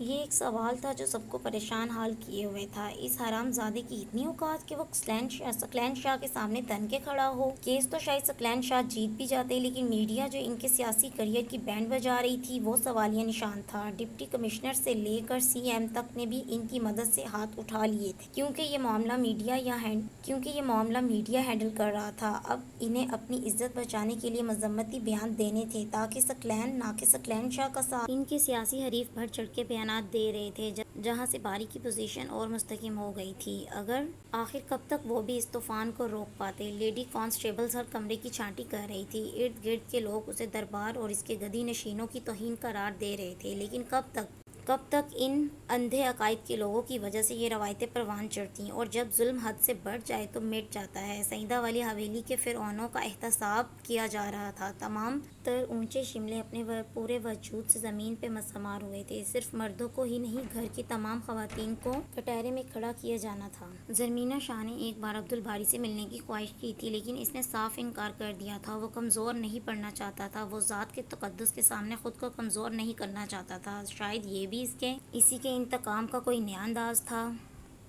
یہ ایک سوال تھا جو سب کو پریشان حال کیے ہوئے تھا۔ اس حرام زادے کی اتنی اوقات کہ وہ سکلین شاہ کے سامنے تن کے کھڑا ہو۔ کیس تو شاید سکلین شاہ جیت بھی جاتے، لیکن میڈیا جو ان کے سیاسی کیریئر کی بینڈ بجا رہی تھی وہ سوالیہ نشان تھا۔ ڈپٹی کمشنر سے لے کر سی ایم تک نے بھی ان کی مدد سے ہاتھ اٹھا لیے تھے، کیونکہ یہ معاملہ میڈیا ہینڈل کر رہا تھا۔ اب انہیں اپنی عزت بچانے کے لیے مذمتی بیان دینے تھے تاکہ سکلین شاہ کا ساتھ۔ ان کے سیاسی حریف بڑھ چڑھ کے بیانات دے رہے تھے، جہاں سے باری کی پوزیشن اور مستحکم ہو گئی تھی۔ آخر کب تک وہ بھی اس طوفان کو روک پاتے؟ لیڈی کانسٹیبلز ہر کمرے کی چھانٹی کر رہی تھی۔ ارد گرد کے لوگ اسے دربار اور اس کے گدی نشینوں کی توہین قرار دے رہے تھے، لیکن کب تک ان اندھے عقائد کے لوگوں کی وجہ سے یہ روایتیں پروان چڑھتیں، اور جب ظلم حد سے بڑھ جائے تو مٹ جاتا ہے۔ سعیدہ والی حویلی کے فرعونوں کا احتساب کیا جا رہا تھا۔ تمام تر اونچے شملے اپنے پورے وجود سے زمین پہ مسمار ہوئے تھے۔ صرف مردوں کو ہی نہیں، گھر کی تمام خواتین کو کٹہرے میں کھڑا کیا جانا تھا۔ زرمینہ شاہ نے ایک بار عبدالباری سے ملنے کی خواہش کی تھی، لیکن اس نے صاف انکار کر دیا تھا۔ وہ کمزور نہیں پڑنا چاہتا تھا، وہ ذات کے تقدس کے سامنے خود کو کمزور نہیں کرنا چاہتا تھا۔ شاید یہ بھی اسی کے انتقام کا کوئی نیا انداز تھا۔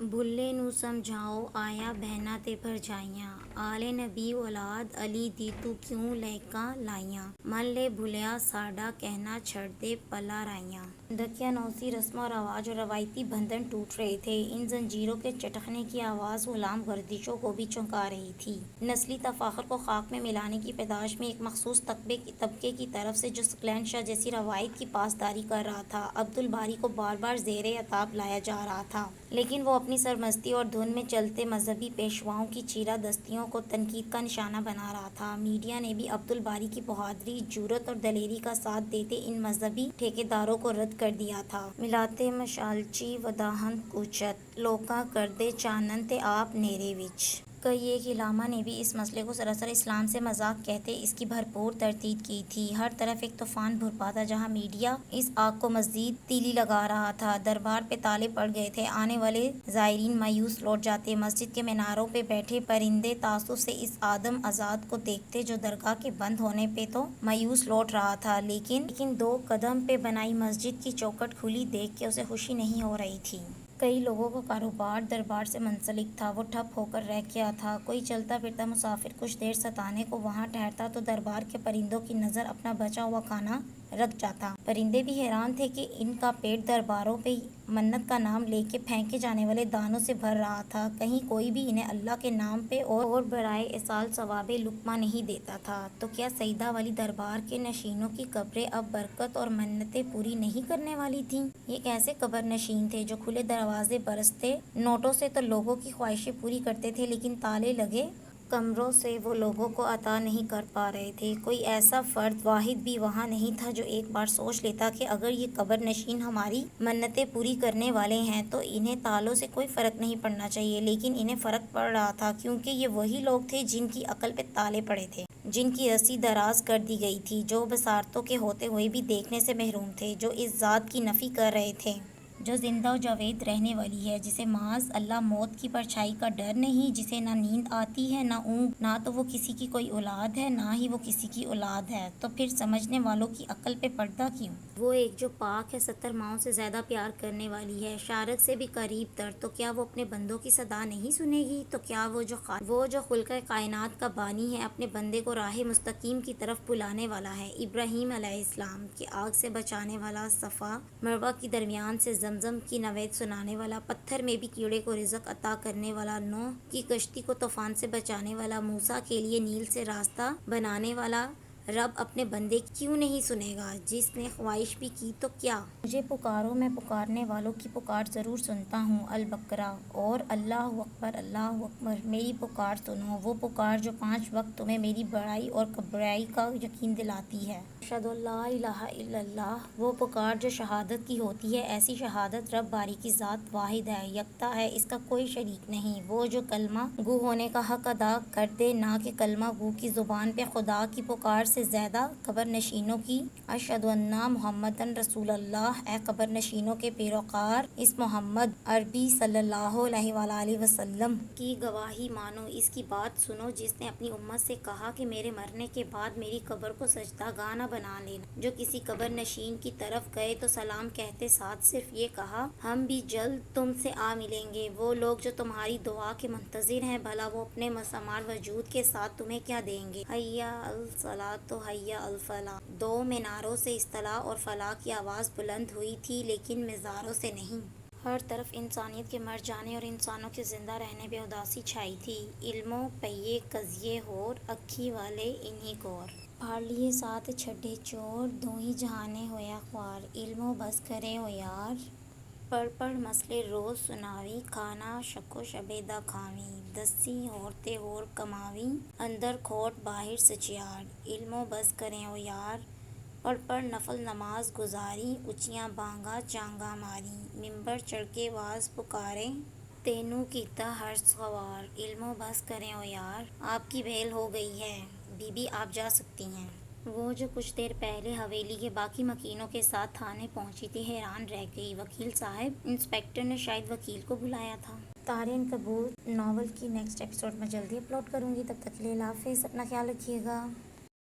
بھلے نوں سمجھاؤ آیا بہنا تے بھرجائیاں، آل نبی اولاد علی دی تو کیوں لہکاں لائیاں، من لے بھلیا ساڈا کہنا چھڑ دے پلا رائیاں۔ دقیانوسی رسم و رواج اور روایتی بندھن ٹوٹ رہے تھے۔ ان زنجیروں کے چٹکنے کی آواز غلام گردشوں کو بھی چونکا رہی تھی۔ نسلی تفاخر کو خاک میں ملانے کی پاداش میں ایک مخصوص طبقے کی طرف سے جو سکلین شاہ جیسی روایت کی پاسداری کر رہا تھا، عبدالباری کو بار بار زیر عتاب لایا جا رہا تھا، لیکن وہ اپنی سرمستی اور دھن میں چلتے مذہبی پیشواؤں کی چیرہ دستیوں کو تنقید کا نشانہ بنا رہا تھا۔ میڈیا نے بھی عبدالباری کی بہادری، جرأت اور دلیری کا ساتھ دیتے ان مذہبی ٹھیکیداروں کو رد کر دیا تھا۔ ملاتے مشالچی وداہن کوچت، لوکاں کردے چانن تے آپ نیرے وچ۔ کئی ایک علماء نے بھی اس مسئلے کو سراسر اسلام سے مذاق کہتے اس کی بھرپور تردید کی تھی۔ ہر طرف ایک طوفان برپا تھا، جہاں میڈیا اس آگ کو مزید تیلی لگا رہا تھا۔ دربار پہ تالے پڑ گئے تھے، آنے والے زائرین مایوس لوٹ جاتے۔ مسجد کے میناروں پہ بیٹھے پرندے تعصب سے اس آدم آزاد کو دیکھتے جو درگاہ کے بند ہونے پہ تو مایوس لوٹ رہا تھا، لیکن 2 قدم پہ بنائی مسجد کی چوکھٹ کھلی دیکھ کے اسے خوشی نہیں ہو رہی تھی۔ کئی لوگوں کا کاروبار دربار سے منسلک تھا، وہ ٹھپ ہو کر رہ گیا تھا۔ کوئی چلتا پھرتا مسافر کچھ دیر ستانے کو وہاں ٹھہرتا تو دربار کے پرندوں کی نظر اپنا بچا ہوا کھانا رکھ جاتا۔ پرندے بھی حیران تھے کہ ان کا پیٹ درباروں پہ منت کا نام لے کے پھینکے جانے والے دانوں سے بھر رہا تھا، کہیں کوئی بھی انہیں اللہ کے نام پہ اور برائے ایصال ثواب لقمہ نہیں دیتا تھا۔ تو کیا سعیدہ والی دربار کے نشینوں کی قبریں اب برکت اور منتیں پوری نہیں کرنے والی تھیں؟ یہ کیسے قبر نشین تھے جو کھلے دروازے برستے نوٹوں سے تو لوگوں کی خواہشیں پوری کرتے تھے، لیکن تالے لگے کمروں سے وہ لوگوں کو عطا نہیں کر پا رہے تھے؟ کوئی ایسا فرد واحد بھی وہاں نہیں تھا جو ایک بار سوچ لیتا کہ اگر یہ قبر نشین ہماری منتیں پوری کرنے والے ہیں تو انہیں تالوں سے کوئی فرق نہیں پڑنا چاہیے؟ لیکن انہیں فرق پڑ رہا تھا، کیونکہ یہ وہی لوگ تھے جن کی عقل پہ تالے پڑے تھے، جن کی رسی دراز کر دی گئی تھی، جو بصارتوں کے ہوتے ہوئے بھی دیکھنے سے محروم تھے، جو اس ذات کی نفی کر رہے تھے جو زندہ و جاوید رہنے والی ہے، جسے معاذ اللہ موت کی پرچھائی کا ڈر نہیں، جسے نہ نیند آتی ہے نہ اونگ، نہ تو وہ کسی کی کوئی اولاد ہے نہ ہی وہ کسی کی اولاد ہے، تو پھر سمجھنے والوں کی عقل پہ پردہ کیوں؟ وہ ایک جو پاک ہے، 70 ماؤں سے زیادہ پیار کرنے والی ہے، شارک سے بھی قریب تر، تو کیا وہ اپنے بندوں کی صدا نہیں سنے گی؟ تو کیا وہ جو خلقۂ کائنات کا بانی ہے، اپنے بندے کو راہ مستقیم کی طرف بلانے والا ہے، ابراہیم علیہ السلام کی آگ سے بچانے والا، صفا مروہ کی درمیان سے زمزم کی نوید سنانے والا، پتھر میں بھی کیڑے کو رزق عطا کرنے والا، نوح کی کشتی کو طوفان سے بچانے والا، موسیٰ کے لیے نیل سے راستہ بنانے والا رب اپنے بندے کی کیوں نہیں سنے گا؟ جس نے خواہش بھی کی تو کیا؟ مجھے پکارو، میں پکارنے والوں کی پکار ضرور سنتا ہوں۔ البقرہ۔ اور اللہ اکبر، اللہ اکبر، میری پکار سنو، وہ پکار جو 5 وقت تمہیں میری بڑائی اور کبریائی کا یقین دلاتی ہے۔ اشہد ان لا الہ الا اللہ، وہ پکار جو شہادت کی ہوتی ہے، ایسی شہادت رب باری کی ذات واحد ہے، یکتا ہے، اس کا کوئی شریک نہیں، وہ جو کلمہ گو ہونے کا حق ادا کر دے، نہ کہ کلمہ گو کی زبان پہ خدا کی پکار سے زیادہ قبر نشینوں کی اشہد ان محمدن رسول اللہ، اے قبر نشینوں کے پیروکار، اس محمد عربی صلی اللہ علیہ وآلہ وسلم کی گواہی مانو، اس کی بات سنو جس نے اپنی امت سے کہا کہ میرے مرنے کے بعد میری قبر کو سجدہ گاہ نہ بنا لینا۔ جو کسی قبر نشین کی طرف گئے تو سلام کہتے ساتھ صرف یہ کہا، ہم بھی جلد تم سے آ ملیں گے۔ وہ لوگ جو تمہاری دعا کے منتظر ہیں، بھلا وہ اپنے مسمار وجود کے ساتھ تمہیں کیا دیں گے؟ حی الصلاۃ حی الفلاح۔ دو میناروں سے اصطلاح اور فلاح کی آواز بلند ہوئی تھی، لیکن مزاروں سے نہیں۔ ہر طرف انسانیت کے مر جانے اور انسانوں کے زندہ رہنے پہ اداسی چھائی تھی۔ علموں پہیے قضیے ہور، اکھی والے انہی کور۔ پھاڑ لیے سات چھڈے چور، دوہی جہانیں ہویا خوار۔ علموں بس کرے او یار، پڑھ پڑھ مسئلے روز سناویں۔ کھانا شک و شبے دا کھاویں، دسی ہورتے ہور کماویں۔ اندر کھوٹ باہر سچیاڑ، علموں بس کرے او یار۔ پڑھ پڑھ نفل نماز گزاریں، اچیاں بانگاں چانگاں ماریں۔ ممبر چڑھ کے واز پکاریں، تینوں کیتا ہر سوار۔ علموں بس کرے او یار۔ آپ کی بیل ہو گئی ہے، بی بی آپ جا سکتی ہیں۔ وہ جو کچھ دیر پہلے حویلی کے باقی مکینوں کے ساتھ تھانے پہنچی تھی، حیران رہ گئی۔ وکیل صاحب، انسپکٹر نے شاید وکیل کو بلایا تھا۔ تارے عنکبوت ناول کی نیکسٹ ایپیسوڈ میں جلدی اپلوڈ کروں گی، تب تک کے لیے اللہ حافظ، اپنا خیال رکھیے گا۔